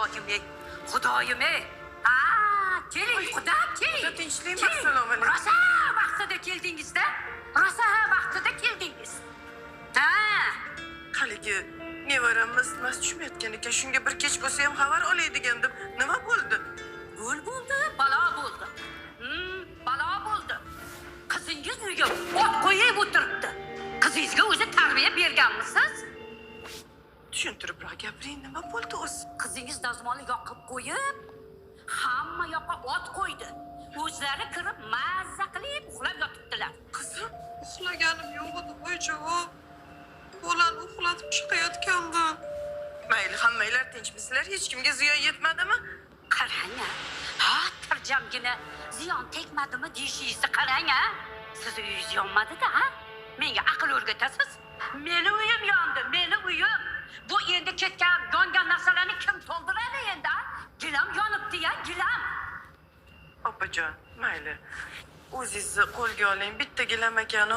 Xudoyim ey. Keling, qudam, keling. Xudo tinchlikmi? Assalomu alaykum. Rosa vaqtida keldingiz-da. Rosa vaqtida keldingiz. Haligi nevaramiz mast tushmayotgan ekan, shunga bir kech bo'lsa ham xabar olay degandim. Nima bo'ldi? Gul bo'ldi, balo bo'ldi. Balo bo'ldi. Qizingiz uyga o't qo'yib o'tiribdi. Qizingizga o'zi tarbiya berganmisiz? Tushuntiribroq gapiring, nima bo'ldi o'zi? Qizingiz dazmolni yoqib qo'yib, hamma yoqqa o't qo'ydi. O'zlari kirib mazza qilib uxlab yotibdilar. Qizim, uxlaganim yo'q edi, voy-javob. Bolani uxlatib chiqayotgandim. Mayli, hammanglar tinchmisizlar? Hech kimga ziyon yetmadimi? Qarang, xotirjamgina ziyon tegmadimi deyishingizni qarang. Siz uyingiz yonmadi-da, menga aql o'rgatasiz. Meni uyim yondi, meni uyim. Bu endi ketgan, yongan narsalarni kim to'ldiradi endi? Gilam yonibdi-ya, gilam. Opajon, mayli. O'zingizni qo'lga oling, bitta gilam ekan-u.